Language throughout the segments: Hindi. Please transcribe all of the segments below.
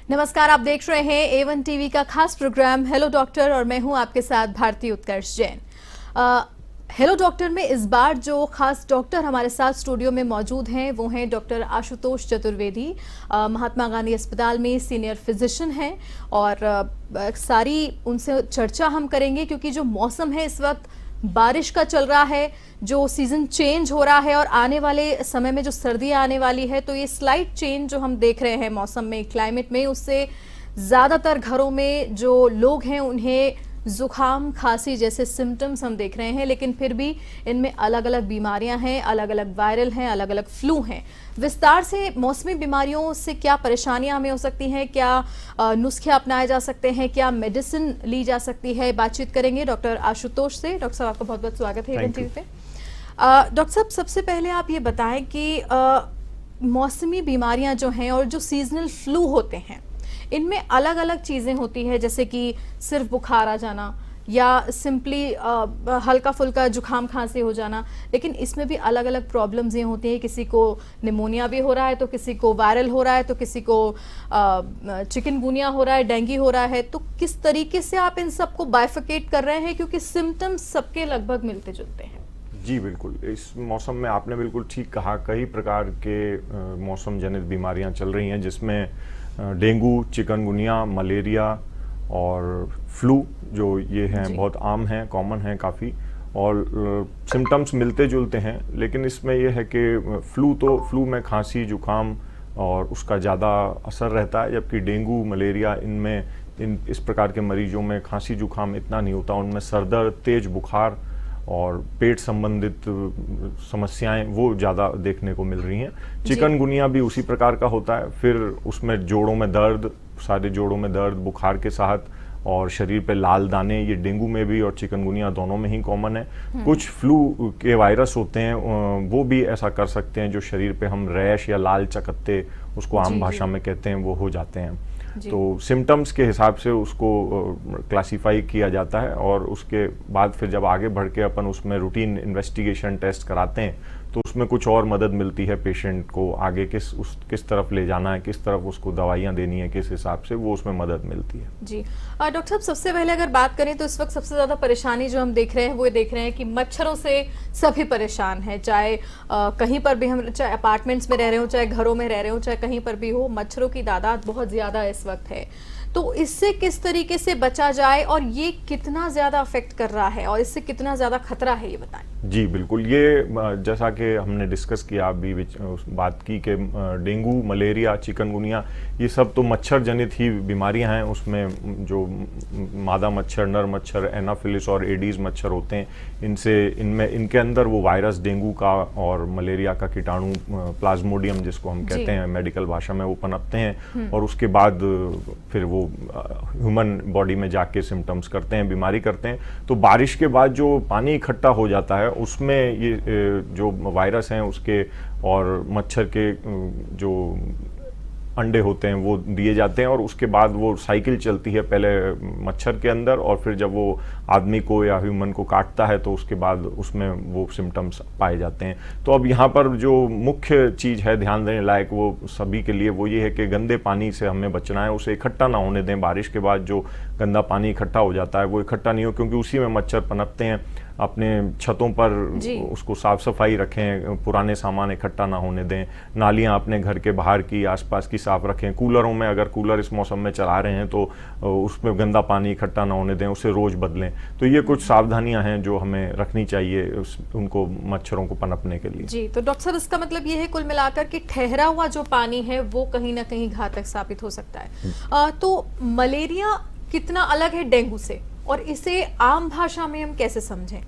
नमस्कार, आप देख रहे हैं A1 टीवी का खास प्रोग्राम हेलो डॉक्टर और मैं हूं आपके साथ भारती उत्कर्ष जैन। हेलो डॉक्टर में इस बार जो खास डॉक्टर हमारे साथ स्टूडियो में मौजूद हैं वो हैं डॉक्टर आशुतोष चतुर्वेदी। महात्मा गांधी अस्पताल में सीनियर फिजिशियन हैं और सारी उनसे चर्चा हम करेंगे क्योंकि जो मौसम है इस वक्त बारिश का चल रहा है, जो सीजन चेंज हो रहा है और आने वाले समय में जो सर्दियां आने वाली है तो ये स्लाइट चेंज जो हम देख रहे हैं मौसम में, क्लाइमेट में, उससे ज़्यादातर घरों में जो लोग हैं उन्हें जुकाम खांसी जैसे सिम्टम्स हम देख रहे हैं, लेकिन फिर भी इनमें अलग अलग बीमारियां हैं, अलग अलग वायरल हैं, अलग अलग फ्लू हैं। विस्तार से मौसमी बीमारियों से क्या परेशानियां हमें हो सकती हैं, क्या नुस्खे अपनाए जा सकते हैं, क्या मेडिसिन ली जा सकती है, बातचीत करेंगे डॉक्टर आशुतोष से। डॉक्टर साहब आपका बहुत बहुत स्वागत है इवेंट टीवी पे। डॉक्टर साहब सबसे पहले आप ये बताएं कि मौसमी बीमारियां जो हैं और जो सीजनल फ्लू होते हैं इनमें अलग अलग चीज़ें होती है, जैसे कि सिर्फ बुखार आ जाना या सिंपली हल्का फुल्का जुकाम खांसी हो जाना, लेकिन इसमें भी अलग अलग प्रॉब्लम्स ये होती हैं। किसी को निमोनिया भी हो रहा है तो किसी को वायरल हो रहा है तो किसी को चिकनगुनिया हो रहा है, डेंगू हो रहा है। तो किस तरीके से आप इन सबको बाइफिकेट कर रहे हैं, क्योंकि सिम्टम्स सबके लगभग मिलते जुलते हैं? जी बिल्कुल, इस मौसम में आपने बिल्कुल ठीक कहा, कई प्रकार के मौसम जनित बीमारियां चल रही हैं जिसमें डेंगू, चिकनगुनिया, मलेरिया और फ्लू जो ये हैं बहुत आम हैं, कॉमन हैं काफ़ी, और सिम्टम्स मिलते जुलते हैं। लेकिन इसमें यह है कि फ्लू में खांसी जुकाम और उसका ज़्यादा असर रहता है, जबकि डेंगू मलेरिया इस प्रकार के मरीजों में खांसी जुकाम इतना नहीं होता। उनमें सरदर्द, तेज बुखार और पेट संबंधित समस्याएं वो ज़्यादा देखने को मिल रही हैं। चिकनगुनिया भी उसी प्रकार का होता है, फिर उसमें जोड़ों में दर्द, सारे जोड़ों में दर्द बुखार के साथ, और शरीर पे लाल दाने, ये डेंगू में भी और चिकनगुनिया दोनों में ही कॉमन है। कुछ फ्लू के वायरस होते हैं वो भी ऐसा कर सकते हैं, जो शरीर पे हम रैश या लाल चकत्ते, उसको आम भाषा में कहते हैं, वो हो जाते हैं। तो सिम्टम्स के हिसाब से उसको क्लासिफाई किया जाता है और उसके बाद फिर जब आगे बढ़ के अपन उसमें रूटीन इन्वेस्टिगेशन टेस्ट कराते हैं तो उसमें कुछ और मदद मिलती है पेशेंट को, आगे किस तरफ ले जाना है, किस तरफ उसको दवाइयाँ देनी है, किस हिसाब से, वो उसमें मदद मिलती है। जी डॉक्टर साहब, सबसे पहले अगर बात करें तो इस वक्त सबसे ज़्यादा परेशानी जो हम देख रहे हैं वो ये देख रहे हैं कि मच्छरों से सभी परेशान हैं, चाहे कहीं पर भी हम, चाहे अपार्टमेंट्स में रह रहे हो, चाहे घरों में रह रहे हो, चाहे कहीं पर भी हो, मच्छरों की तादाद बहुत ज़्यादा इस वक्त है। तो इससे किस तरीके से बचा जाए और ये कितना ज़्यादा अफेक्ट कर रहा है और इससे कितना ज़्यादा खतरा है, ये बताएं। जी बिल्कुल, ये जैसा कि हमने डिस्कस किया अभी बात की कि डेंगू मलेरिया चिकनगुनिया ये सब तो मच्छर जनित ही बीमारियां हैं। उसमें जो मादा मच्छर, नर मच्छर, एनाफिलिस और एडीज मच्छर होते हैं, इनके अंदर वो वायरस डेंगू का और मलेरिया का कीटाणु प्लाज्मोडियम जिसको हम कहते हैं मेडिकल भाषा में, वो पनपते हैं और उसके बाद फिर वो ह्यूमन बॉडी में जाके सिम्टम्स करते हैं, बीमारी करते हैं। तो बारिश के बाद जो पानी इकट्ठा हो जाता है उसमें ये जो वायरस हैं उसके और मच्छर के जो अंडे होते हैं वो दिए जाते हैं और उसके बाद वो साइकिल चलती है, पहले मच्छर के अंदर और फिर जब वो आदमी को या ह्यूमन को काटता है तो उसके बाद उसमें वो सिम्टम्स पाए जाते हैं। तो अब यहाँ पर जो मुख्य चीज़ है ध्यान देने लायक वो सभी के लिए, वो ये है कि गंदे पानी से हमें बचना है, उसे इकट्ठा ना होने दें। बारिश के बाद जो गंदा पानी इकट्ठा हो जाता है वो इकट्ठा नहीं हो, क्योंकि उसी में मच्छर पनपते हैं। अपने छतों पर उसको साफ सफाई रखें, पुराने सामान इकट्ठा ना होने दें, नालियां अपने घर के बाहर की आसपास की साफ रखें। कूलरों में, अगर कूलर इस मौसम में चला रहे हैं तो उसमें गंदा पानी इकट्ठा ना होने दें, उसे रोज बदलें। तो ये कुछ सावधानियां हैं जो हमें रखनी चाहिए उनको मच्छरों को पनपने के लिए। जी, तो डॉक्टर साहब इसका मतलब ये है कुल मिलाकर कि ठहरा हुआ जो पानी है वो कहीं ना कहीं घातक साबित हो सकता है। तो मलेरिया कितना अलग है डेंगू से और इसे आम भाषा में हम कैसे समझें?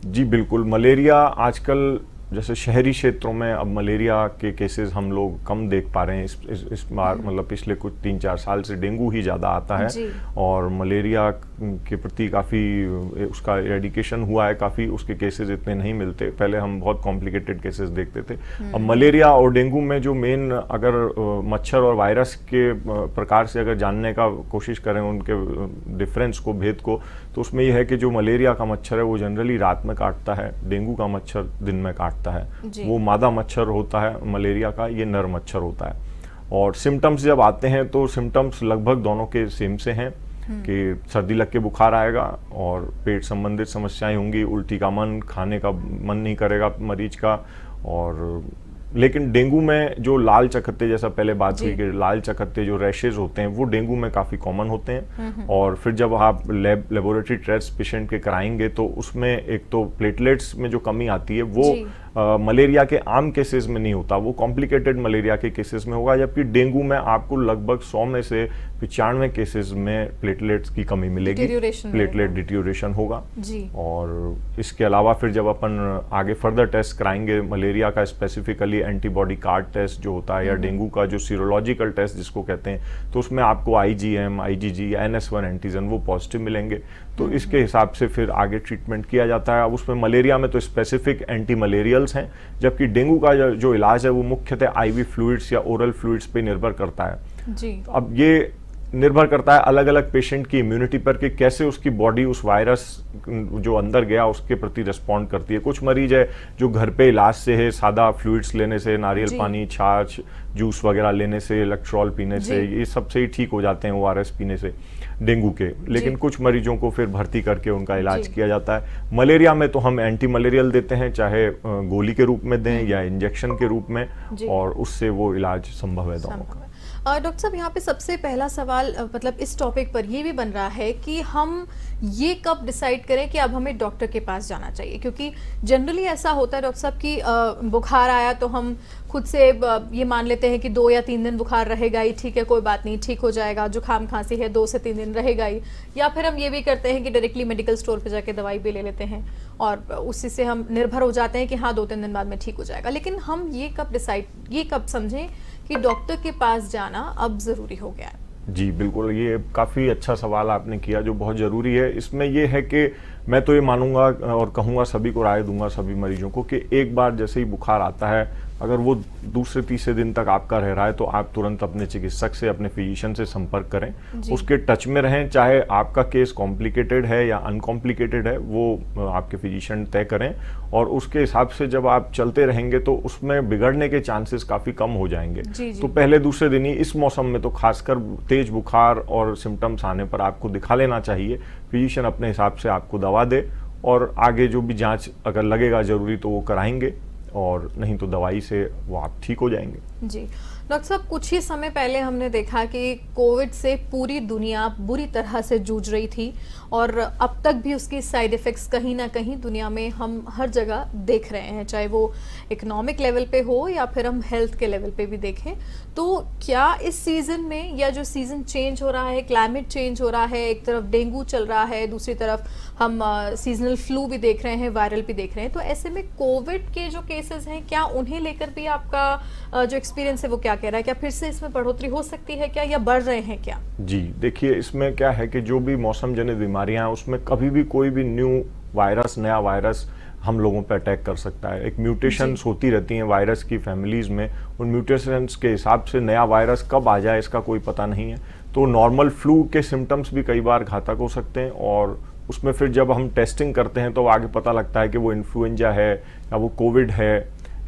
जी बिल्कुल, मलेरिया आजकल जैसे शहरी क्षेत्रों में अब मलेरिया के केसेस हम लोग कम देख पा रहे हैं। इस बार मतलब पिछले कुछ 3-4 साल से डेंगू ही ज़्यादा आता है और मलेरिया के प्रति काफ़ी उसका एडिकेशन हुआ है, काफ़ी उसके केसेस इतने नहीं मिलते। पहले हम बहुत कॉम्प्लिकेटेड केसेस देखते थे। अब मलेरिया और डेंगू में जो मेन, अगर मच्छर और वायरस के प्रकार से अगर जानने का कोशिश करें उनके डिफरेंस को, भेद को, तो उसमें यह है कि जो मलेरिया का मच्छर है वो जनरली रात में काटता है, डेंगू का मच्छर दिन में काटता है। वो मादा मच्छर होता है मलेरिया का, ये नर मच्छर होता है। और सिम्टम्स जब आते हैं तो सिम्टम्स लगभग दोनों के सेम से हैं कि सर्दी लग के बुखार आएगा और पेट संबंधित समस्याएं होंगी, उल्टी का मन, खाने का मन नहीं करेगा मरीज का। और लेकिन डेंगू में जो लाल चकत्ते, जैसा पहले बात हुई कि लाल चकत्ते जो रैशेज होते हैं वो डेंगू में काफ़ी कॉमन होते हैं। और फिर जब आप लेबोरेटरी टेस्ट पेशेंट के कराएंगे तो उसमें एक तो प्लेटलेट्स में जो कमी आती है वो मलेरिया के आम केसेस में नहीं होता, वो कॉम्प्लिकेटेड मलेरिया के केसेस में होगा, जबकि डेंगू में आपको लगभग 100 में से 95 केसेस में प्लेटलेट्स की कमी मिलेगी, प्लेटलेट डिटीरियोरेशन होगा जी। और इसके अलावा फिर जब अपन आगे फर्दर टेस्ट कराएंगे मलेरिया का, स्पेसिफिकली एंटीबॉडी कार्ड टेस्ट जो होता है या डेंगू का जो सीरोलॉजिकल टेस्ट जिसको कहते हैं, तो उसमें आपको IgM, IgG या NS1 एंटीजन वो पॉजिटिव मिलेंगे। तो इसके हिसाब से फिर आगे ट्रीटमेंट किया जाता है। अब उसमें मलेरिया में तो स्पेसिफिक एंटी मलेरियल्स हैं, जबकि डेंगू का जो इलाज है वो मुख्यतः IV फ्लूइड्स या ओरल फ्लूइड्स पे निर्भर करता है जी। अब ये निर्भर करता है अलग अलग पेशेंट की इम्यूनिटी पर कि कैसे उसकी बॉडी उस वायरस जो अंदर गया उसके प्रति रिस्पॉन्ड करती है। कुछ मरीज है जो घर पे इलाज से है, सादा फ्लूइड्स लेने से, नारियल पानी, छाछ, जूस वगैरह लेने से, इलेक्ट्रॉल पीने से, ये सब से ही ठीक हो जाते हैं ORS पीने से डेंगू के। लेकिन कुछ मरीजों को फिर भर्ती करके उनका इलाज किया जाता है। मलेरिया में तो हम एंटी मलेरियल देते हैं, चाहे गोली के रूप में दें या इंजेक्शन के रूप में, और उससे वो इलाज संभव है दोनों का। डॉक्टर साहब, यहाँ पे सबसे पहला सवाल मतलब इस टॉपिक पर ये भी बन रहा है कि हम ये कब डिसाइड करें कि अब हमें डॉक्टर के पास जाना चाहिए, क्योंकि जनरली ऐसा होता है डॉक्टर साहब कि बुखार आया तो हम खुद से ये मान लेते हैं कि 2 या 3 दिन बुखार रहेगा ही, ठीक है कोई बात नहीं, ठीक हो जाएगा, जुकाम खांसी है 2 से 3 दिन रहेगा ही। या फिर हम ये भी करते हैं कि डायरेक्टली मेडिकल स्टोर पे जाके दवाई भी ले लेते हैं और उसी से हम निर्भर हो जाते हैं कि हाँ 2-3 दिन बाद में ठीक हो जाएगा। लेकिन हम ये कब समझें कि डॉक्टर के पास जाना अब ज़रूरी हो गया है? जी बिल्कुल, ये काफ़ी अच्छा सवाल आपने किया जो बहुत ज़रूरी है। इसमें ये है कि मैं तो ये मानूंगा और कहूँगा, सभी को राय दूंगा, सभी मरीजों को, कि एक बार जैसे ही बुखार आता है, अगर वो दूसरे तीसरे दिन तक आपका रह रहा है तो आप तुरंत अपने चिकित्सक से, अपने फिजिशियन से संपर्क करें, उसके टच में रहें। चाहे आपका केस कॉम्प्लिकेटेड है या अनकॉम्प्लिकेटेड है, वो आपके फिजिशियन तय करें, और उसके हिसाब से जब आप चलते रहेंगे तो उसमें बिगड़ने के चांसेस काफ़ी कम हो जाएंगे। तो पहले दूसरे दिन ही, इस मौसम में तो खासकर तेज बुखार और सिम्टम्स आने पर आपको दिखा लेना चाहिए। फिजिशियन अपने हिसाब से आपको दवा दे, और आगे जो भी जांच अगर लगेगा ज़रूरी तो वो कराएंगे, और नहीं तो दवाई से वो आप ठीक हो जाएंगे। जी डॉक्टर साहब, कुछ ही समय पहले हमने देखा कि कोविड से पूरी दुनिया बुरी तरह से जूझ रही थी, और अब तक भी उसकी साइड इफ़ेक्ट्स कहीं ना कहीं दुनिया में हम हर जगह देख रहे हैं, चाहे वो इकोनॉमिक लेवल पे हो या फिर हम हेल्थ के लेवल पे भी देखें। तो क्या इस सीज़न में, या जो सीज़न चेंज हो रहा है, क्लाइमेट चेंज हो रहा है, एक तरफ डेंगू चल रहा है, दूसरी तरफ हम सीजनल फ्लू भी देख रहे हैं, वायरल भी देख रहे हैं, तो ऐसे में कोविड के जो केसेस हैं, क्या उन्हें लेकर भी आपका जो एक्सपीरियंस है वो क्या कह रहा है? क्या फिर से इसमें बढ़ोतरी हो सकती है क्या, या बढ़ रहे हैं क्या? जी देखिए, इसमें क्या है कि जो भी मौसम जनित बीमारियां हैं उसमें कभी भी कोई भी नया वायरस हम लोगों पर अटैक कर सकता है। एक म्यूटेशंस होती रहती हैं वायरस की फैमिलीज में, उन म्यूटेशंस के हिसाब से नया वायरस कब आ जाए इसका कोई पता नहीं है। तो नॉर्मल फ्लू के सिम्टम्स भी कई बार घातक हो सकते हैं, और उसमें फिर जब हम टेस्टिंग करते हैं तो आगे पता लगता है कि वो इन्फ्लुएंजा है, या वो कोविड है,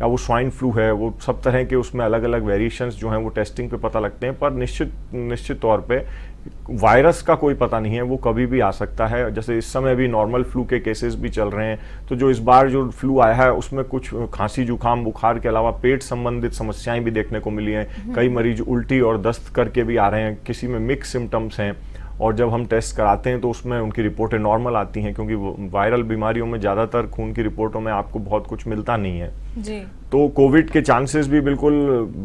या वो स्वाइन फ्लू है। वो सब तरह के उसमें अलग अलग वेरिएशंस जो हैं वो टेस्टिंग पे पता लगते हैं, पर निश्चित तौर पे वायरस का कोई पता नहीं है, वो कभी भी आ सकता है। जैसे इस समय भी नॉर्मल फ्लू के केसेस भी चल रहे हैं, तो जो इस बार जो फ्लू आया है उसमें कुछ खांसी, जुकाम, बुखार के अलावा पेट संबंधित समस्याएं भी देखने को मिली हैं। कई मरीज उल्टी और दस्त करके भी आ रहे हैं, किसी में मिक्स सिम्टम्स हैं, और जब हम टेस्ट कराते हैं तो उसमें उनकी रिपोर्टें नॉर्मल आती हैं, क्योंकि वायरल बीमारियों में ज़्यादातर खून की रिपोर्टों में आपको बहुत कुछ मिलता नहीं है जी। तो कोविड के चांसेस भी बिल्कुल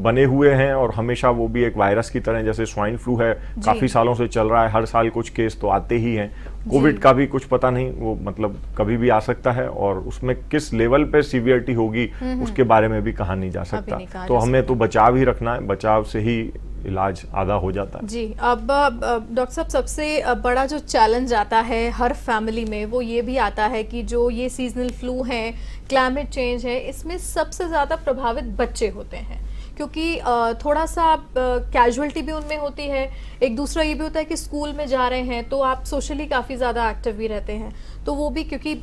बने हुए हैं, और हमेशा वो भी एक वायरस की तरह, जैसे स्वाइन फ्लू है काफ़ी सालों से चल रहा है, हर साल कुछ केस तो आते ही हैं। कोविड का भी कुछ पता नहीं, वो मतलब कभी भी आ सकता है, और उसमें किस लेवल पे सीवियरिटी होगी उसके बारे में भी कहा नहीं जा सकता। तो हमें तो बचाव ही रखना है, बचाव से ही इलाज आधा हो जाता है। जी, अब डॉक्टर साहब, सबसे बड़ा जो चैलेंज आता है हर फैमिली में वो ये भी आता है कि जो ये सीजनल फ्लू है, क्लाइमेट चेंज है, इसमें सबसे ज़्यादा प्रभावित बच्चे होते हैं, क्योंकि थोड़ा सा कैजुअलिटी भी उनमें होती है। एक दूसरा ये भी होता है कि स्कूल में जा रहे हैं तो आप सोशली काफ़ी ज़्यादा एक्टिव भी रहते हैं, तो वो भी क्योंकि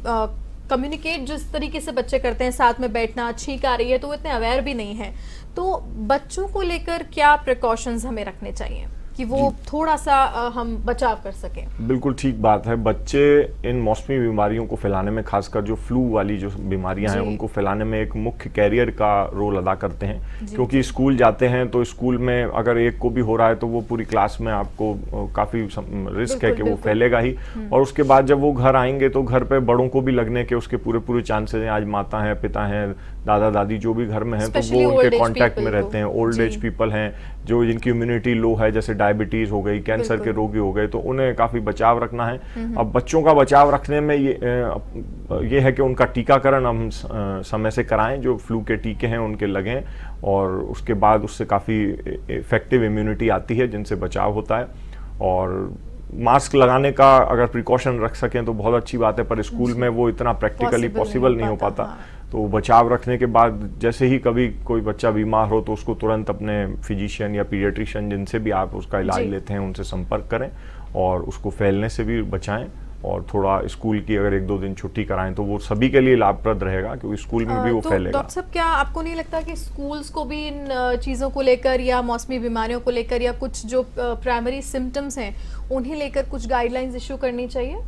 कम्युनिकेट जिस तरीके से बच्चे करते हैं, साथ में बैठना, छींक आ रही है तो वो इतने अवेयर भी नहीं है, तो बच्चों को लेकर क्या प्रिकॉशंस हमें रखने चाहिए कि वो थोड़ा सा हम बचाव कर सकें? बिल्कुल ठीक बात है। बच्चे इन मौसमी बीमारियों को फैलाने में, खासकर जो फ्लू वाली जो बीमारियां हैं उनको फैलाने में एक मुख्य कैरियर का रोल अदा करते हैं, क्योंकि स्कूल जाते हैं तो स्कूल में अगर एक को भी हो रहा है तो वो पूरी क्लास में आपको काफ़ी रिस्क है कि वो फैलेगा ही। और उसके बाद जब वो घर आएंगे तो घर पे बड़ों को भी लगने के उसके पूरे चांसेस हैं। आज माता हैं, पिता हैं, दादा दादी जो भी घर में हैं तो वो उनके कांटेक्ट में रहते हैं। ओल्ड एज पीपल हैं जो जिनकी इम्यूनिटी लो है, जैसे डायबिटीज हो गई, कैंसर के रोगी हो गए, तो उन्हें काफी बचाव रखना है। अब बच्चों का बचाव रखने में ये है कि उनका टीकाकरण हम समय से कराएं, जो फ्लू के टीके हैं उनके लगें, और उसके बाद उससे काफी इफेक्टिव इम्यूनिटी आती है जिनसे बचाव होता है। और मास्क लगाने का अगर प्रिकॉशन रख सकें तो बहुत अच्छी बात है, पर स्कूल में वो इतना प्रैक्टिकली पॉसिबल नहीं हो पाता। तो बचाव रखने के बाद जैसे ही कभी कोई बच्चा बीमार हो तो उसको तुरंत अपने फिजिशियन या पीडियाट्रिशियन जिनसे भी आप उसका इलाज लेते हैं उनसे संपर्क करें और उसको फैलने से भी बचाएं। और थोड़ा स्कूल की अगर 1-2 दिन छुट्टी कराएं तो वो सभी के लिए लाभप्रद रहेगा, क्योंकि स्कूल में भी वो फैलेगा। डॉक्टर साहब, क्या आपको नहीं लगता कि स्कूल्स को भी इन चीज़ों को लेकर या मौसमी बीमारियों को लेकर या कुछ जो प्राइमरी सिम्टम्स हैं उन्हें लेकर कुछ गाइडलाइंस इशू करनी चाहिए?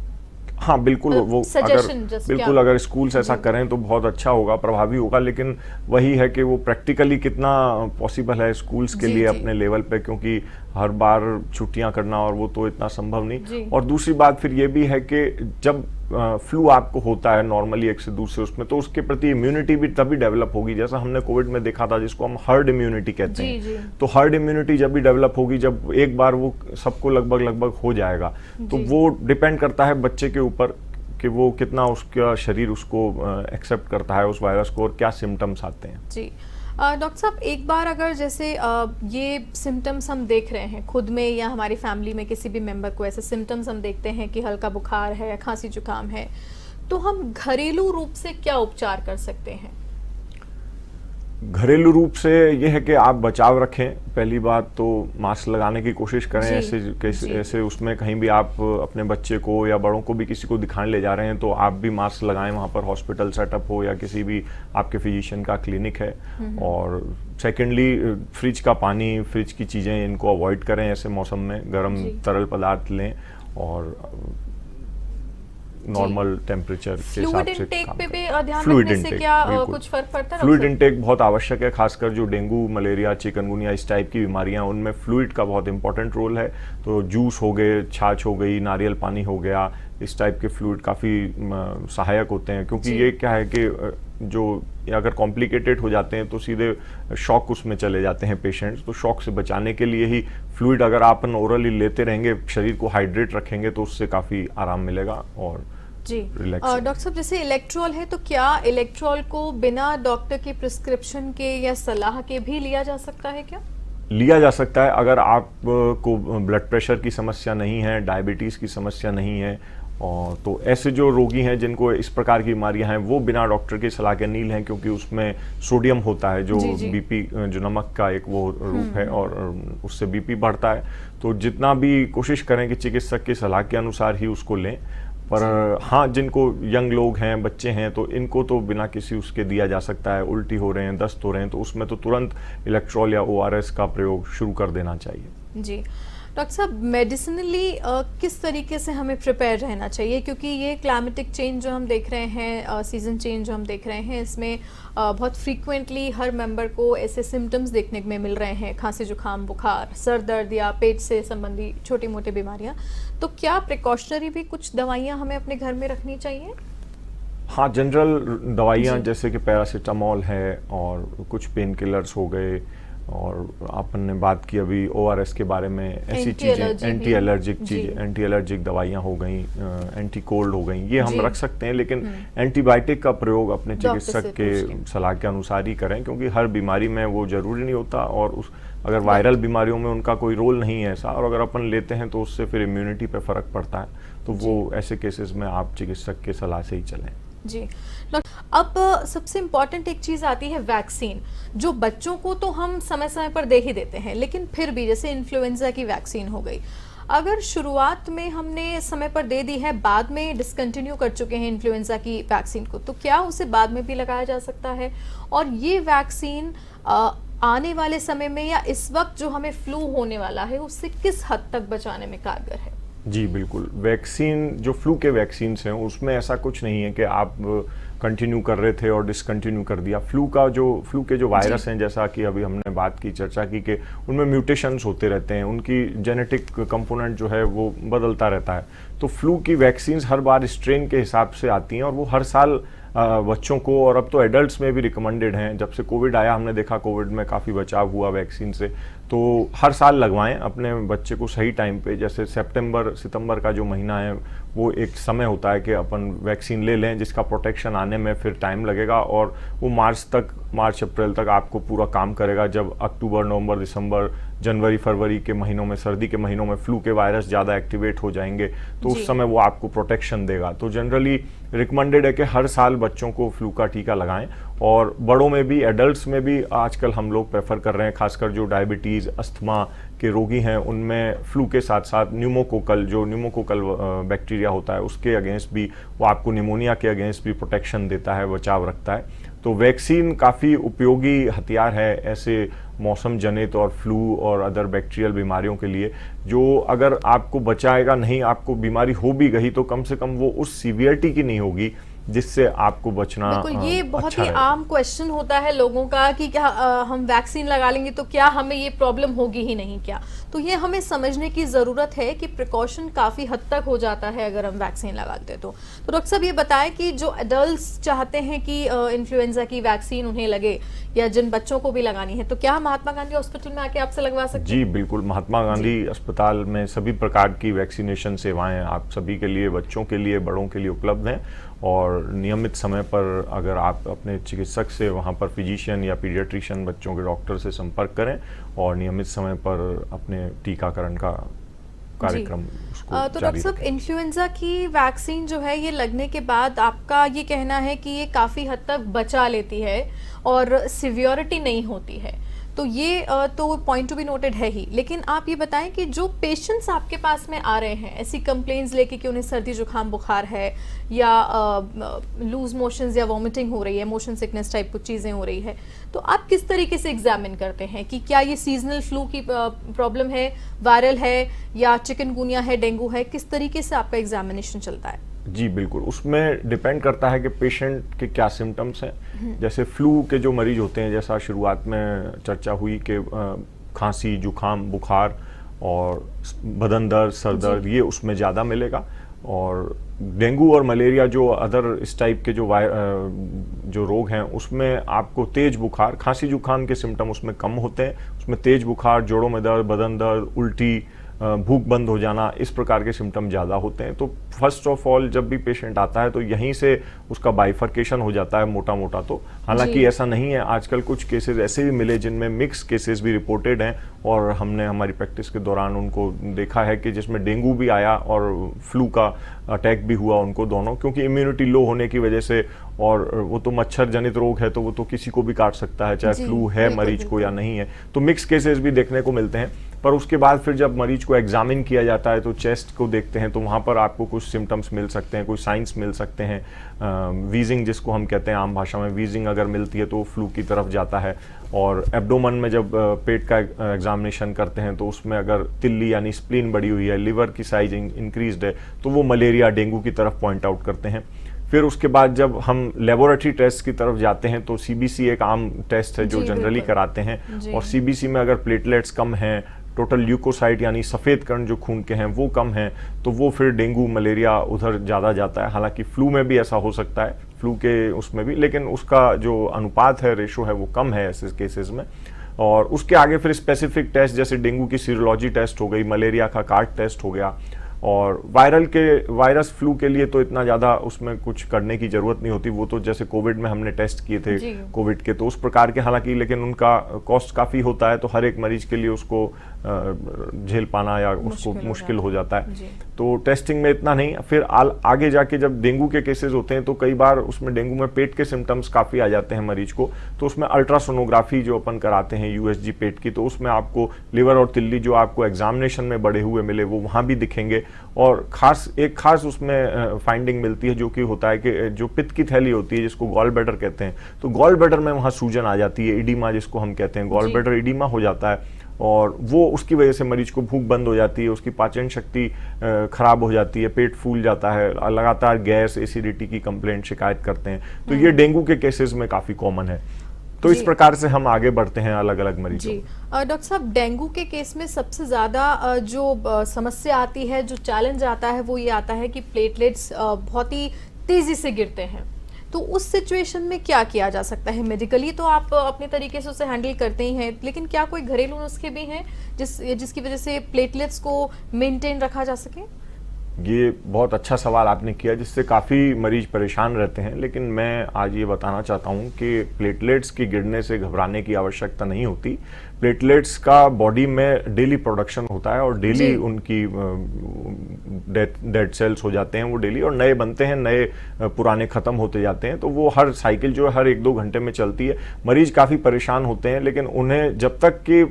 हाँ बिल्कुल, वो अगर स्कूल्स ऐसा करें तो बहुत अच्छा होगा, प्रभावी होगा। लेकिन वही है कि वो प्रैक्टिकली कितना पॉसिबल है स्कूल्स के लिए अपने लेवल पे, क्योंकि हर बार छुट्टियां करना और वो तो इतना संभव नहीं। और दूसरी बात फिर ये भी है कि जब फ्लू आपको होता है नॉर्मली एक से दूसरे उसमें, तो उसके प्रति इम्यूनिटी भी तभी डेवलप होगी, जैसा हमने कोविड में देखा था, जिसको हम हर्ड इम्यूनिटी कहते हैं। तो हर्ड इम्यूनिटी जब भी डेवलप होगी, जब एक बार वो सबको लगभग हो जाएगा, तो वो डिपेंड करता है बच्चे के ऊपर कि वो कितना उसका शरीर उसको एक्सेप्ट करता है उस वायरस को और क्या सिम्टम्स आते हैं। जी डॉक्टर साहब, एक बार अगर जैसे ये सिम्टम्स हम देख रहे हैं खुद में या हमारी फैमिली में किसी भी मेंबर को ऐसे सिम्टम्स हम देखते हैं कि हल्का बुखार है या खांसी जुकाम है, तो हम घरेलू रूप से क्या उपचार कर सकते हैं? घरेलू रूप से ये है कि आप बचाव रखें। पहली बात तो मास्क लगाने की कोशिश करें। ऐसे उसमें कहीं भी आप अपने बच्चे को या बड़ों को भी किसी को दिखाने ले जा रहे हैं तो आप भी मास्क लगाएं, वहाँ पर हॉस्पिटल सेटअप हो या किसी भी आपके फिजिशियन का क्लिनिक है। और सेकेंडली, फ्रिज का पानी, फ्रिज की चीज़ें इनको अवॉइड करें ऐसे मौसम में। गर्म तरल पदार्थ लें और नॉर्मल टेम्परेचर के हिसाब से इंटेक पे भी ध्यान रखने से क्या कुछ फर्क पड़ता है? फ्लूइड इंटेक बहुत आवश्यक है, खासकर जो डेंगू, मलेरिया, चिकनगुनिया इस टाइप की बीमारियां, उनमें फ्लूइड का बहुत इंपॉर्टेंट रोल है। तो जूस हो गए, छाछ हो गई, नारियल पानी हो गया, इस टाइप के फ्लूइड काफ़ी सहायक होते हैं, क्योंकि ये क्या है कि जो अगर कॉम्प्लिकेटेड हो जाते हैं तो सीधे शॉक उसमें चले जाते हैं पेशेंट्स। तो शॉक से बचाने के लिए ही फ्लूइड अगर आप ओरली लेते रहेंगे, शरीर को हाइड्रेट रखेंगे, तो उससे काफ़ी आराम मिलेगा और जी। डॉक्टर साहब, जैसे इलेक्ट्रॉल है, तो क्या इलेक्ट्रॉल को बिना डॉक्टर के प्रिस्क्रिप्शन के या सलाह के भी लिया जा सकता है क्या? लिया जा सकता है। अगर आपको ब्लड प्रेशर की समस्या नहीं है, डायबिटीज़ की समस्या नहीं है, और तो ऐसे जो रोगी हैं जिनको इस प्रकार की बीमारियां हैं, वो बिना डॉक्टर की सलाह के नहीं लें, क्योंकि उसमें सोडियम होता है जो बीपी, जो नमक का एक वो रूप है, और उससे बीपी बढ़ता है। तो जितना भी कोशिश करें कि चिकित्सक की सलाह के अनुसार ही उसको लें। पर हाँ, जिनको यंग लोग हैं, बच्चे हैं, तो इनको तो बिना किसी उसके दिया जा सकता है। उल्टी हो रहे हैं, दस्त हो रहे हैं, तो उसमें तो तुरंत इलेक्ट्रॉल या ORS का प्रयोग शुरू कर देना चाहिए। जी डॉक्टर साहब, मेडिसिनली किस तरीके से हमें प्रिपेयर रहना चाहिए, क्योंकि ये क्लाइमेटिक चेंज जो हम देख रहे हैं, सीजन चेंज जो हम देख रहे हैं, इसमें बहुत फ्रीक्वेंटली हर मेंबर को ऐसे सिम्टम्स देखने में मिल रहे हैं, खांसी जुकाम, बुखार, सर दर्द या पेट से संबंधी छोटी मोटी बीमारियां। तो क्या प्रिकॉशनरी भी कुछ दवाइयां हमें अपने घर में रखनी चाहिए? हाँ, जनरल दवाइयाँ जैसे कि पैरासीटामोल है और कुछ पेन किलर्स हो गए, और आपने बात की अभी ORS के बारे में, ऐसी चीज़ें, एंटी एलर्जिक दवाइयाँ हो गई, एंटी कोल्ड हो गई, ये हम रख सकते हैं। लेकिन एंटीबायोटिक का प्रयोग अपने चिकित्सक के सलाह के अनुसार ही करें, क्योंकि हर बीमारी में वो जरूरी नहीं होता, और अगर वायरल बीमारियों में उनका कोई रोल नहीं है ऐसा, और अगर अपन लेते हैं तो उससे फिर इम्यूनिटी पे फर्क पड़ता है। तो वो ऐसे केसेस में आप चिकित्सक के सलाह से ही चलें। जी। अब सबसे इम्पॉर्टेंट एक चीज़ आती है वैक्सीन, जो बच्चों को तो हम समय समय पर दे ही देते हैं, लेकिन फिर भी जैसे इन्फ्लुएंजा की वैक्सीन हो गई, अगर शुरुआत में हमने समय पर दे दी है, बाद में डिसकंटिन्यू कर चुके हैं इन्फ्लुएंजा की वैक्सीन को, तो क्या उसे बाद में भी लगाया जा सकता है? और ये वैक्सीन आने वाले समय में या इस वक्त जो हमें फ्लू होने वाला है उससे किस हद तक बचाने में कारगर है? जी बिल्कुल, वैक्सीन जो फ्लू के वैक्सीन हैं उसमें ऐसा कुछ नहीं है कि आप कंटिन्यू कर रहे थे और डिसकंटिन्यू कर दिया। फ्लू के जो वायरस हैं, जैसा कि अभी हमने बात की, चर्चा की कि उनमें म्यूटेशंस होते रहते हैं, उनकी जेनेटिक कंपोनेंट जो है वो बदलता रहता है। तो फ्लू की वैक्सीन्स हर बार स्ट्रेन के हिसाब से आती हैं और वो हर साल बच्चों को, और अब तो एडल्ट्स में भी रिकमेंडेड हैं। जब से कोविड आया हमने देखा कोविड में काफ़ी बचाव हुआ वैक्सीन से, तो हर साल लगवाएं अपने बच्चे को सही टाइम पे। जैसे सितंबर का जो महीना है वो एक समय होता है कि अपन वैक्सीन ले लें, जिसका प्रोटेक्शन आने में फिर टाइम लगेगा और वो मार्च अप्रैल तक आपको पूरा काम करेगा। जब अक्टूबर, नवंबर, दिसंबर, जनवरी, फरवरी के महीनों में, सर्दी के महीनों में फ्लू के वायरस ज़्यादा एक्टिवेट हो जाएंगे, तो उस समय वो आपको प्रोटेक्शन देगा। तो जनरली रिकमेंडेड है कि हर साल बच्चों को फ्लू का टीका लगाएं, और बड़ों में भी, एडल्ट्स में भी आजकल हम लोग प्रेफर कर रहे हैं, खासकर जो डायबिटीज़, अस्थमा के रोगी हैं उनमें फ्लू के साथ साथ न्यूमोकोकल बैक्टीरिया होता है उसके अगेंस्ट भी, वो आपको निमोनिया के अगेंस्ट भी प्रोटेक्शन देता है, बचाव रखता है। तो वैक्सीन काफ़ी उपयोगी हथियार है ऐसे मौसम जनित और फ्लू और अदर बैक्टीरियल बीमारियों के लिए, जो अगर आपको बचाएगा नहीं, आपको बीमारी हो भी गई तो कम से कम वो उस सीवियरिटी की नहीं होगी जिससे आपको बचना बिल्कुल। ये बहुत अच्छा ही आम क्वेश्चन होता है लोगों का कि क्या हम वैक्सीन लगा लेंगे तो क्या हमें ये प्रॉब्लम होगी ही नहीं क्या? तो ये हमें समझने की ज़रूरत है कि प्रिकॉशन काफ़ी हद तक हो जाता है अगर हम वैक्सीन लगाते तो डॉक्टर साहब ये बताएं कि जो एडल्ट्स चाहते हैं कि इन्फ्लुएंजा की वैक्सीन उन्हें लगे या जिन बच्चों को भी लगानी है, तो क्या महात्मा गांधी हॉस्पिटल में आके आपसे लगवा सकते हैं? जी बिल्कुल, महात्मा गांधी अस्पताल में सभी प्रकार की वैक्सीनेशन सेवाएं आप सभी के लिए, बच्चों के लिए, बड़ों के लिए उपलब्ध हैं। और नियमित समय पर अगर आप अपने चिकित्सक से, वहाँ पर फिजिशियन या पीडियाट्रिशियन बच्चों के डॉक्टर से संपर्क करें और नियमित समय पर अपने टीकाकरण का कार्यक्रम उसको तो डॉक्टर साहब, इन्फ्लुएंजा की वैक्सीन जो है ये लगने के बाद आपका ये कहना है कि ये काफ़ी हद तक बचा लेती है और सिवियरिटी नहीं होती है, तो ये तो पॉइंट टू बी नोटेड है ही। लेकिन आप ये बताएं कि जो पेशेंट्स आपके पास में आ रहे हैं ऐसी कंप्लेंट्स लेके कि उन्हें सर्दी जुकाम बुखार है या लूज मोशंस या वॉमिटिंग हो रही है, मोशन सिकनेस टाइप कुछ चीज़ें हो रही है, तो आप किस तरीके से एग्जामिन करते हैं कि क्या ये सीजनल फ्लू की प्रॉब्लम है, वायरल है या चिकनगुनिया है, डेंगू है? किस तरीके से आपका एग्जामिनेशन चलता है? जी बिल्कुल, उसमें डिपेंड करता है कि पेशेंट के क्या सिम्टम्स हैं। जैसे फ्लू के जो मरीज होते हैं, जैसा शुरुआत में चर्चा हुई कि खांसी, जुकाम, बुखार और बदन दर्द, सर दर्द, ये उसमें ज़्यादा मिलेगा। और डेंगू और मलेरिया जो अदर इस टाइप के जो रोग हैं उसमें आपको तेज बुखार, खांसी जुकाम के सिम्टम उसमें कम होते हैं, उसमें तेज बुखार, जोड़ों में दर्द, बदन दर्द, उल्टी, भूख बंद हो जाना, इस प्रकार के सिम्टम ज़्यादा होते हैं। तो फर्स्ट ऑफ ऑल जब भी पेशेंट आता है तो यहीं से उसका बाइफर्केशन हो जाता है मोटा मोटा। तो हालांकि ऐसा नहीं है, आजकल कुछ केसेस ऐसे भी मिले जिनमें मिक्स केसेस भी रिपोर्टेड हैं और हमने हमारी प्रैक्टिस के दौरान उनको देखा है कि जिसमें डेंगू भी आया और फ्लू का अटैक भी हुआ उनको, दोनों, क्योंकि इम्यूनिटी लो होने की वजह से, और वो तो मच्छर जनित रोग है तो वो तो किसी को भी काट सकता है, चाहे फ्लू है मरीज को या नहीं है, तो मिक्स केसेस भी देखने को मिलते हैं। पर उसके बाद फिर जब मरीज को एग्जामिन किया जाता है तो चेस्ट को देखते हैं तो वहाँ पर आपको कुछ सिम्टम्स मिल सकते हैं, कुछ साइंस मिल सकते हैं। वीजिंग जिसको हम कहते हैं आम भाषा में, वीजिंग अगर मिलती है तो फ्लू की तरफ जाता है। और एब्डोमन में जब पेट का एग्जामिनेशन करते हैं तो उसमें अगर तिल्ली यानी स्प्लीन बढ़ी हुई है, लिवर की साइज इंक्रीज्ड है, तो वो मलेरिया, डेंगू की तरफ पॉइंट आउट करते हैं। फिर उसके बाद जब हम लेबोरेटरी टेस्ट की तरफ जाते हैं तो सीबीसी एक आम टेस्ट है जो जनरली कराते हैं, और सीबीसी में अगर प्लेटलेट्स कम हैं, टोटल ल्यूकोसाइट यानी सफ़ेद कण जो खून के हैं वो कम हैं, तो वो फिर डेंगू, मलेरिया उधर ज़्यादा जाता है। हालांकि फ्लू में भी ऐसा हो सकता है, फ्लू के उसमें भी, लेकिन उसका जो अनुपात है, रेशो है, वो कम है ऐसे केसेस में। और उसके आगे फिर स्पेसिफिक टेस्ट जैसे डेंगू की सीरोलॉजी टेस्ट हो गई, मलेरिया का कार्ट टेस्ट हो गया, और वायरस फ्लू के लिए तो इतना ज़्यादा उसमें कुछ करने की ज़रूरत नहीं होती, वो तो जैसे कोविड में हमने टेस्ट किए थे कोविड के, तो उस प्रकार के, हालांकि लेकिन उनका कॉस्ट काफ़ी होता है, तो हर एक मरीज के लिए उसको झेल पाना या उसको मुश्किल हो जाता है। जी। तो टेस्टिंग में इतना नहीं, फिर आगे जाके जब डेंगू के केसेस होते हैं तो कई बार उसमें डेंगू में पेट के सिम्टम्स काफ़ी आ जाते हैं मरीज को, तो उसमें अल्ट्रासोनोग्राफी जो अपन कराते हैं यूएसजी पेट की, तो उसमें आपको लिवर और तिल्ली जो आपको एग्जामिनेशन में बढ़े हुए मिले वो वहाँ भी दिखेंगे। और एक खास उसमें फाइंडिंग मिलती है जो कि होता है कि जो पित्त की थैली होती है जिसको गॉल ब्लैडर कहते हैं, तो गॉल ब्लैडर में वहाँ सूजन आ जाती है, इडीमा जिसको हम कहते हैं, गॉल ब्लैडर इडीमा हो जाता है और वो उसकी वजह से मरीज को भूख बंद हो जाती है, उसकी पाचन शक्ति खराब हो जाती है, पेट फूल जाता है, लगातार गैस एसिडिटी की कंप्लेंट शिकायत करते हैं। तो ये डेंगू के केसेस में काफ़ी कॉमन है। तो इस प्रकार से हम आगे बढ़ते हैं अलग अलग मरीजों। जी डॉक्टर साहब, डेंगू के केस में सबसे ज़्यादा जो समस्या आती है, जो चैलेंज आता है, वो ये आता है कि प्लेटलेट्स बहुत ही तेज़ी से गिरते हैं। तो उस सिचुएशन में क्या किया जा सकता है? मेडिकली तो आप अपने तरीके से उसे हैंडल करते ही हैं, लेकिन क्या कोई घरेलू नुस्खे भी हैं जिसकी वजह से प्लेटलेट्स को मेंटेन रखा जा सके? ये बहुत अच्छा सवाल आपने किया, जिससे काफ़ी मरीज परेशान रहते हैं, लेकिन मैं आज ये बताना चाहता हूँ कि प्लेटलेट्स की गिरने से घबराने की आवश्यकता नहीं होती। प्लेटलेट्स का बॉडी में डेली प्रोडक्शन होता है और डेली उनकी डेड सेल्स हो जाते हैं वो डेली, और नए बनते हैं, नए पुराने ख़त्म होते जाते हैं। तो वो हर साइकिल जो है हर 1-2 घंटे में चलती है। मरीज काफ़ी परेशान होते हैं, लेकिन उन्हें जब तक कि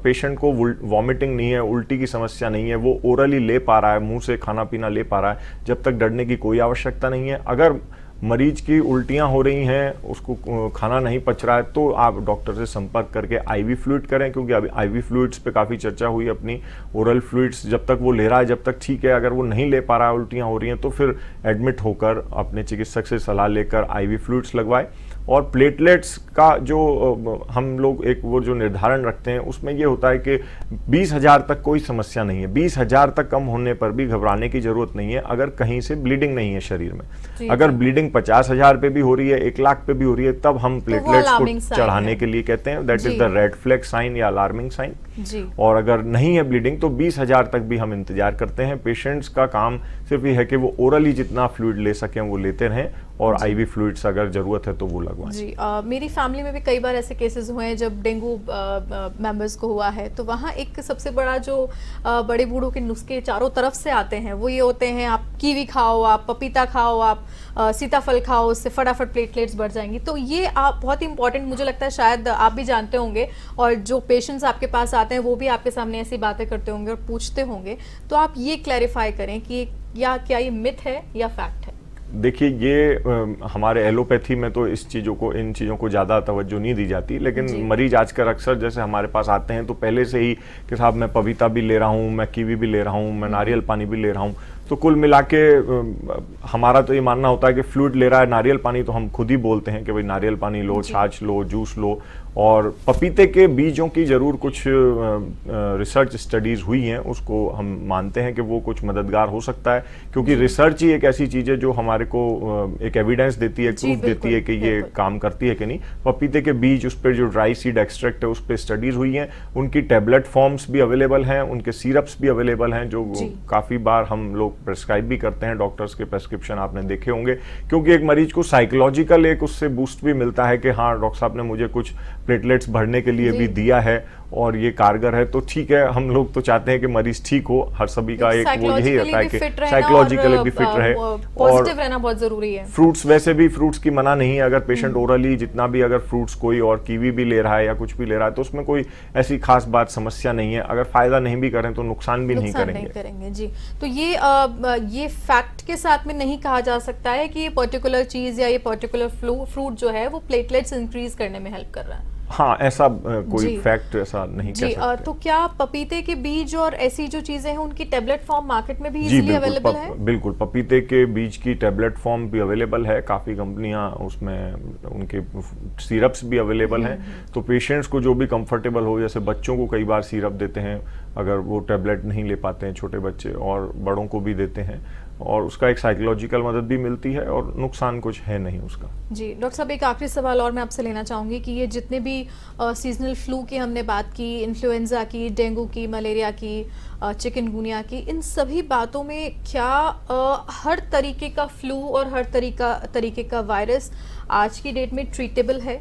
पेशेंट को वॉमिटिंग नहीं है, उल्टी की समस्या नहीं है, वो ओरली ले पा रहा है, मुंह से खाना पीना ले पा रहा है, जब तक डरने की कोई आवश्यकता नहीं है। अगर मरीज की उल्टियां हो रही हैं, उसको खाना नहीं पच रहा है, तो आप डॉक्टर से संपर्क करके आईवी फ्लूइड करें, क्योंकि अभी आईवी फ्लूइड्स पे काफ़ी चर्चा हुई अपनी। ओरल फ्लूइड्स जब तक वो ले रहा है जब तक ठीक है, अगर वो नहीं ले पा रहा है, उल्टियां हो रही हैं, तो फिर एडमिट होकर अपने चिकित्सक से सलाह लेकर आईवी फ्लूइड्स लगवाए। और प्लेटलेट्स का जो हम लोग एक वो जो निर्धारण रखते हैं उसमें ये होता है कि 20,000 तक कोई समस्या नहीं है। 20,000 तक कम होने पर भी घबराने की जरूरत नहीं है, अगर कहीं से ब्लीडिंग नहीं है शरीर में। अगर ब्लीडिंग 50,000 पे भी हो रही है, 1 लाख पे भी हो रही है, तब हम प्लेटलेट्स को चढ़ाने के लिए कहते हैं, that is the red flag sign या अलार्मिंग साइन। और अगर नहीं है ब्लीडिंग तो 20,000 तक भी हम इंतजार करते हैं। पेशेंट्स का काम सिर्फ ये है कि वो ओरली जितना फ्लूइड ले सकें वो लेते रहें, और आईवी फ्लूइड्स अगर जरूरत है तो वो लगवाएं। जी मेरी फैमिली में भी कई बार ऐसे केसेस हुए हैं जब डेंगू मेंबर्स को हुआ है, तो वहाँ एक सबसे बड़ा जो बड़े बूढ़ों के नुस्खे चारों तरफ से आते हैं वो ये होते हैं, आप कीवी खाओ, आप पपीता खाओ, आप सीताफल खाओ, उससे फटाफट प्लेटलेट्स बढ़ जाएंगी। तो ये आप बहुत इंपॉर्टेंट, मुझे लगता है शायद आप भी जानते होंगे, और जो पेशेंट्स आपके पास आते हैं वो भी आपके सामने ऐसी बातें करते होंगे और पूछते होंगे। तो आप ये क्लैरिफाई करें कि क्या ये मिथ है या फैक्ट है? देखिए, ये हमारे एलोपैथी में तो इन चीज़ों को ज़्यादा तवज्जो नहीं दी जाती, लेकिन मरीज आजकल अक्सर जैसे हमारे पास आते हैं तो पहले से ही कि साहब मैं पपीता भी ले रहा हूँ, मैं कीवी भी ले रहा हूँ, मैं नारियल पानी भी ले रहा हूँ। तो कुल मिला के हमारा तो ये मानना होता है कि फ्लूइड ले रहा है, नारियल पानी तो हम खुद ही बोलते हैं कि भाई नारियल पानी लो, छाछ लो, जूस लो। और पपीते के बीजों की ज़रूर कुछ रिसर्च स्टडीज़ हुई हैं, उसको हम मानते हैं कि वो कुछ मददगार हो सकता है, क्योंकि रिसर्च ही एक ऐसी चीज़ है जो हमारे को एक एविडेंस देती है, प्रूफ देती है कि ये काम करती है कि नहीं। पपीते के बीज, उस पर जो ड्राई सीड एक्सट्रैक्ट है उस पर स्टडीज़ हुई हैं, उनकी टैबलेट फॉर्म्स भी अवेलेबल हैं, उनके सिरप्स भी अवेलेबल हैं, जो काफ़ी बार हम लोग प्रेस्क्राइब भी करते हैं। डॉक्टर्स के प्रेस्क्रिप्शन आपने देखे होंगे, क्योंकि एक मरीज को साइकोलॉजिकल एक उससे बूस्ट भी मिलता है कि हाँ डॉक्टर साहब ने मुझे कुछ प्लेटलेट्स भरने के लिए भी दिया है और ये कारगर है। तो ठीक है, हम लोग तो चाहते हैं कि मरीज ठीक हो, हर सभी का एक वो यही रहता है कि साइकोलॉजिकली भी फिट रहे, पॉजिटिव रहना बहुत जरूरी है। फ्रूट्स, वैसे भी फ्रूट्स की मना नहीं है, अगर पेशेंट ओरली जितना भी अगर फ्रूट्स कोई और कीवी भी ले रहा है या कुछ भी ले रहा है तो उसमें कोई ऐसी खास बात समस्या नहीं है। अगर फायदा नहीं भी करें तो नुकसान भी नहीं करेंगे। जी, तो ये फैक्ट के साथ में नहीं कहा जा सकता है कि ये पर्टिकुलर चीज या ये पर्टिकुलर फ्रूट जो है वो प्लेटलेट्स इंक्रीज करने में हेल्प कर रहा है। हाँ, ऐसा कोई फैक्ट ऐसा नहीं कह सकते। तो क्या पपीते के बीज और ऐसी जो चीजें हैं उनकी टैबलेट फॉर्म मार्केट में भी इजीली अवेलेबल है? बिल्कुल, पपीते के बीज की टैबलेट फॉर्म भी अवेलेबल है, काफ़ी कंपनियां उसमें उनके सिरप्स भी अवेलेबल हैं। तो पेशेंट्स को जो भी कंफर्टेबल हो, जैसे बच्चों को कई बार सिरप देते हैं अगर वो टैबलेट नहीं ले पाते हैं छोटे बच्चे, और बड़ों को भी देते हैं, और उसका एक साइकोलॉजिकल मदद भी मिलती है और नुकसान कुछ है नहीं उसका। जी डॉक्टर साहब, एक आखिरी सवाल और मैं आपसे लेना चाहूँगी कि ये जितने भी सीजनल फ्लू की हमने बात की, इन्फ्लुएंजा की, डेंगू की, मलेरिया की, चिकनगुनिया की, इन सभी बातों में क्या हर तरीके का फ्लू और हर तरीके का वायरस आज की डेट में ट्रीटेबल है?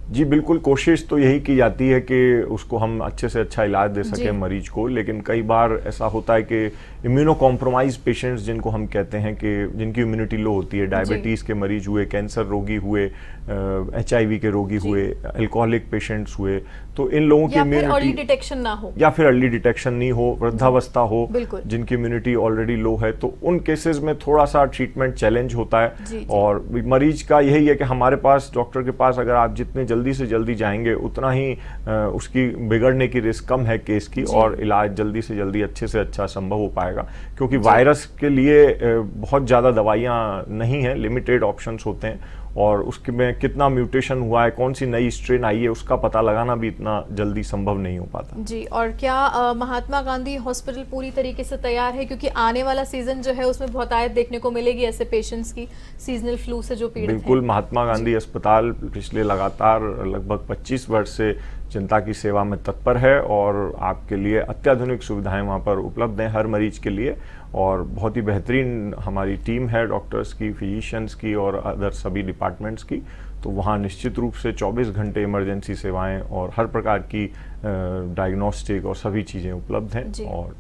जी बिल्कुल, कोशिश तो यही की जाती है कि उसको हम अच्छे से अच्छा इलाज दे सकें मरीज को, लेकिन कई बार ऐसा होता है कि इम्यूनो कॉम्प्रोमाइज पेशेंट्स जिनको हम कहते हैं कि जिनकी इम्यूनिटी लो होती है, डायबिटीज़ के मरीज हुए, कैंसर रोगी हुए, HIV के रोगी हुए, अल्कोहलिक पेशेंट्स हुए, तो इन लोगों की या फिर अर्ली इम्यूनिटी डिटेक्शन ना हो, या फिर अर्ली डिटेक्शन नहीं हो, वृद्धावस्था हो, बिल्कुल। जिनकी इम्यूनिटी ऑलरेडी लो है, तो उन केसेस में थोड़ा सा ट्रीटमेंट चैलेंज होता है। जी। और मरीज का यही है कि हमारे पास, डॉक्टर के पास अगर आप जितने जल्दी से जल्दी जाएंगे उतना ही उसकी बिगड़ने की रिस्क कम है केस की, और इलाज जल्दी से जल्दी अच्छे से अच्छा संभव हो पाएगा, क्योंकि वायरस के लिए बहुत ज़्यादा दवाइयाँ नहीं हैं, लिमिटेड ऑप्शंस होते हैं, और उसके में कितना म्यूटेशन हुआ है, कौन सी नई स्ट्रेन आई है, उसका पता लगाना भी इतना जल्दी संभव नहीं हो पाता। जी। और क्या महात्मा गांधी हॉस्पिटल पूरी तरीके से तैयार है, क्योंकि आने वाला सीजन जो है उसमें बहुतायत देखने को मिलेगी ऐसे पेशेंट्स की सीजनल फ्लू से जो पीड़ित बिल्कुल, हैं? महात्मा गांधी अस्पताल पिछले लगातार लगभग 25 वर्ष से जनता की सेवा में तत्पर है, और आपके लिए अत्याधुनिक सुविधाएं वहां पर उपलब्ध हैं हर मरीज के लिए, और बहुत ही बेहतरीन हमारी टीम है डॉक्टर्स की, फिजिशियंस की और अदर सभी डिपार्टमेंट्स की। तो वहाँ निश्चित रूप से 24 घंटे इमरजेंसी सेवाएं और हर प्रकार की डायग्नोस्टिक और सभी चीज़ें उपलब्ध हैं, और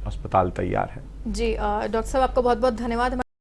अस्पताल तैयार है। जी डॉक्टर साहब, आपका बहुत बहुत धन्यवाद।